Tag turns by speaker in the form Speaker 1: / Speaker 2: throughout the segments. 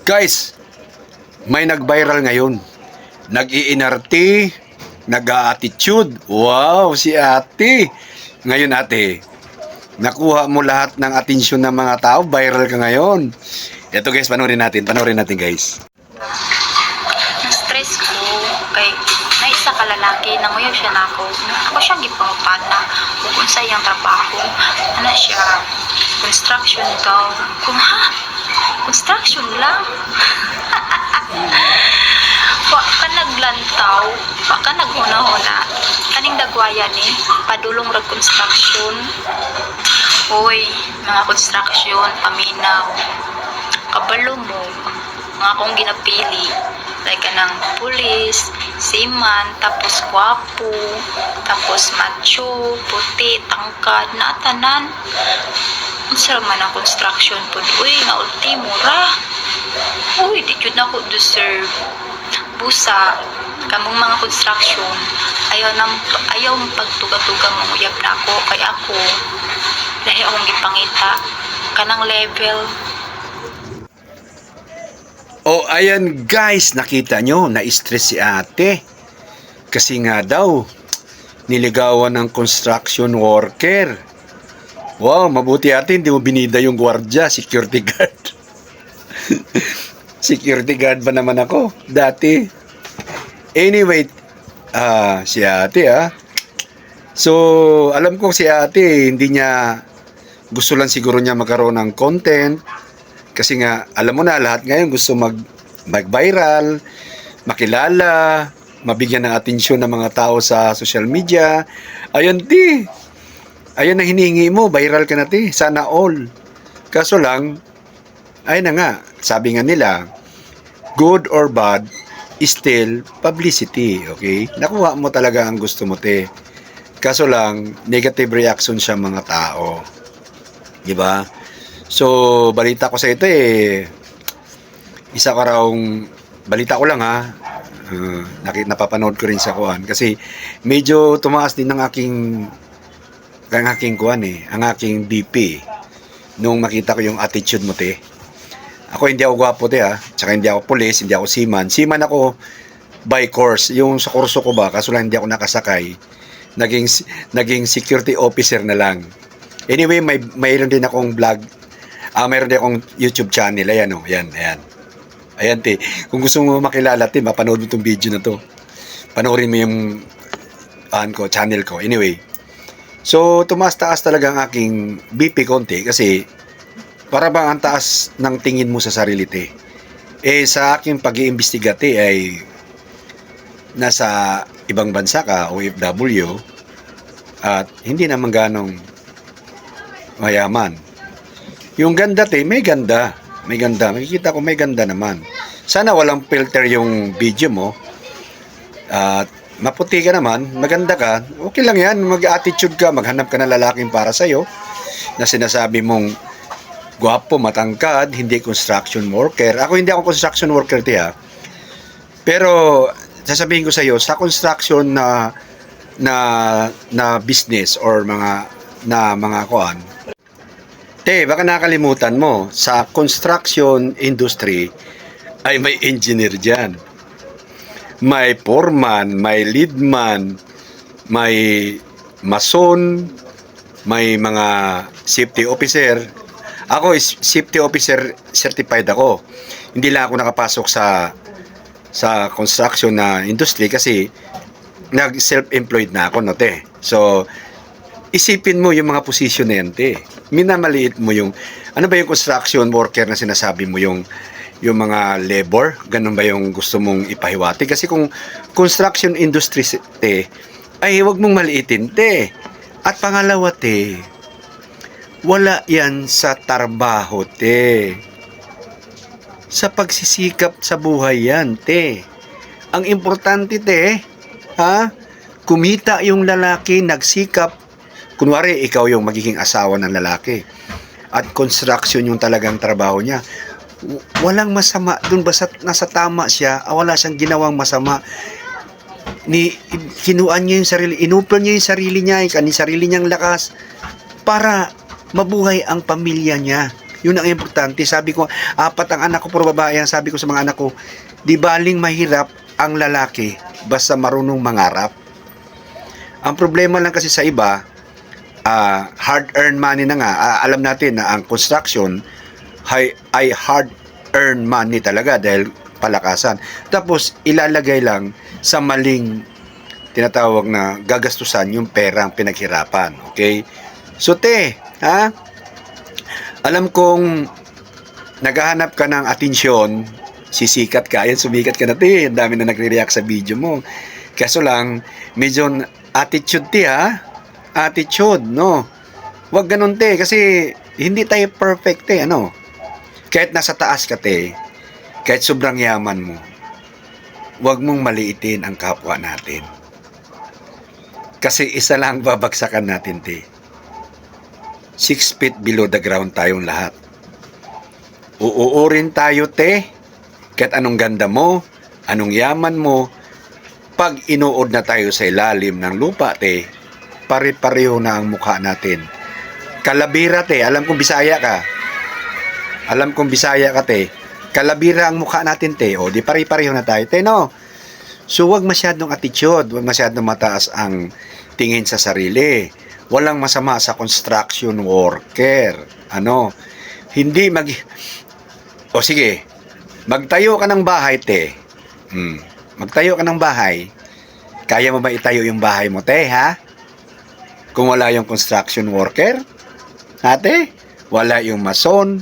Speaker 1: Guys, may nag-viral ngayon. Nag-iinarte, nag-a-attitude. Wow, si ate. Ngayon ate, nakuha mo lahat ng atensyon ng mga tao. Viral ka ngayon. Ito guys, panoorin natin. Panoorin natin guys.
Speaker 2: Na-stress ko kay na isa ka lalaki nanguyaw siya nako. Ako siyang gipangupana kung sa iyang trabaho. Ano siya? Construction daw. Kung ha? Construction lang? Wa ka naglantaw, wa ka naghuna-huna. Kaning dagwaya ni padulong rag construction. Hoy, mga construction, paminaw. Kabalo mo, mga akong ginapili. Like kanang pulis, seaman, tapos gwapo, tapos macho, puti, tangkad, naatanan. Unsa man ang construction po? Uy, nga ultimo ra. Uy, di jud na ko deserve. Busa, kamong mga construction, ayaw pagtuga-tugang manguyab na ako, kay ako, lahi akong gipangita, kanang level.
Speaker 1: Oh, ayan guys, nakita nyo, na-stress si ate. Kasi nga daw, niligawan ng construction worker. Wow, mabuti ate, hindi mo binida yung gwardiya, security guard. Security guard ba naman ako? Dati. Anyway, si ate So, alam ko si ate, hindi niya, gusto lang siguro niya magkaroon ng content. Kasi nga, alam mo na, lahat ngayon gusto mag-viral, makilala, mabigyan ng atensyon ng mga tao sa social media. Ayun, ti. Ayun ang hinihingi mo, viral ka na, ti. Sana all. Kaso lang, ayun na nga, sabi nga nila, good or bad, still publicity, okay? Nakuha mo talaga ang gusto mo, te. Kaso lang, negative reaction siya mga tao. Diba? So, balita ko sa ito isa ka raw, balita ko lang napapanood ko rin sa kuan kasi medyo tumaas din ang aking kuan ang aking BP nung makita ko yung attitude mo, te. Ako hindi ako gwapo, te, tsaka hindi ako pulis, hindi ako seaman. Seaman ako by course, yung sa kurso ko ba, kaso lang hindi ako nakasakay. Naging security officer na lang. Anyway, mayroon din akong vlog. Mayroon din akong YouTube channel. Ayan, ayan. Ayan, te. Kung gusto mo makilala, te, mapanood mo itong video na to. Panoorin mo yung channel ko. Anyway. So, tumaas-taas talaga ang aking BP konti kasi para bang ang taas ng tingin mo sa sarili, te. Sa aking pag-iimbestiga, te, ay nasa ibang bansa ka, OFW, at hindi naman ganong mayaman. Yung ganda, te, may ganda. May ganda. Makikita ko may ganda naman. Sana walang filter yung video mo. At maputi ka naman, maganda ka. Okay lang yan. Mag-attitude ka, maghanap ka ng lalaking para sa'yo na sinasabi mong gwapo, matangkad, hindi construction worker. Ako hindi ako construction worker, te, Pero sasabihin ko sa'yo, sa construction na business or mga kuan, te, baka nakalimutan mo, sa construction industry ay may engineer dyan. May foreman, may leadman, may mason, may mga safety officer. Ako is safety officer certified ako. Hindi lang ako nakapasok sa construction na industry kasi nag-self-employed na ako, no, te. So, isipin mo yung mga position na yan, te. Minamaliit mo yung, ano ba yung construction worker na sinasabi mo, yung mga labor, ganun ba yung gusto mong ipahiwati? Kasi kung construction industry, te, ay huwag mong maliitin, te. At pangalawa, te, wala yan sa trabaho, te. Sa pagsisikap sa buhay yan, te. Ang importante, te, kumita yung lalaki, nagsikap. Kunwari, ikaw yung magiging asawa ng lalaki. At construction yung talagang trabaho niya. Walang masama. Doon basta nasa tama siya, wala siyang ginawang masama. Kinuan niya yung sarili, inuplan niya yung sarili niya, sarili niyang lakas para mabuhay ang pamilya niya. Yun ang importante. Sabi ko, 4 ang anak ko, puro babae yan. Sabi ko sa mga anak ko, di baling mahirap ang lalaki basta marunong mangarap. Ang problema lang kasi sa iba, hard-earned money na nga. Alam natin na ang construction ay hard-earned money talaga dahil palakasan. Tapos, ilalagay lang sa maling tinatawag na gagastusan yung perang pinaghirapan. Okay? So, te, ha? Alam kong naghahanap ka ng atensyon, sisikat ka, ayan, sumikat ka na, te. Ang dami na nagre-react sa video mo. Kaso lang, medyo attitude, te, ha? Attitude, no? Huwag ganun, te, kasi hindi tayo perfect, te, ano? Kahit nasa taas ka, te, kahit sobrang yaman mo, huwag mong maliitin ang kapwa natin. Kasi isa lang babagsakan natin, te. 6 feet below the ground tayong lahat. Uuurin tayo, te. Kahit anong ganda mo, anong yaman mo, pag inuod na tayo sa ilalim ng lupa, te, pare-pareho na ang mukha natin. Kalabira, te. Alam kong Bisaya ka. Alam kong Bisaya ka, te. Kalabira ang mukha natin, te. O, di pare-pareho na tayo, te, no? So, wag masyadong attitude. Wag masyadong mataas ang tingin sa sarili. Walang masama sa construction worker. Ano? Hindi O, sige. Magtayo ka ng bahay, te. Magtayo ka ng bahay. Kaya mo ba itayo yung bahay mo, te, ha? Kung wala yung construction worker? Ate? Wala yung mason?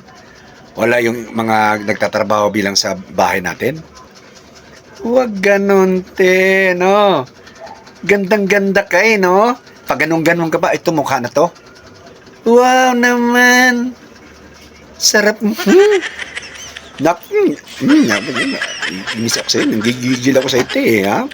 Speaker 1: Wala yung mga nagtatrabaho bilang sa bahay natin? Huwag ganun, te, no? Gandang-ganda ka, no? Pag ganun-ganun ka ba, ito mukha na to? Wow naman! Sarap mo. Inis ako sa'yo. Nanggigigil ako sa'yo, te, ha?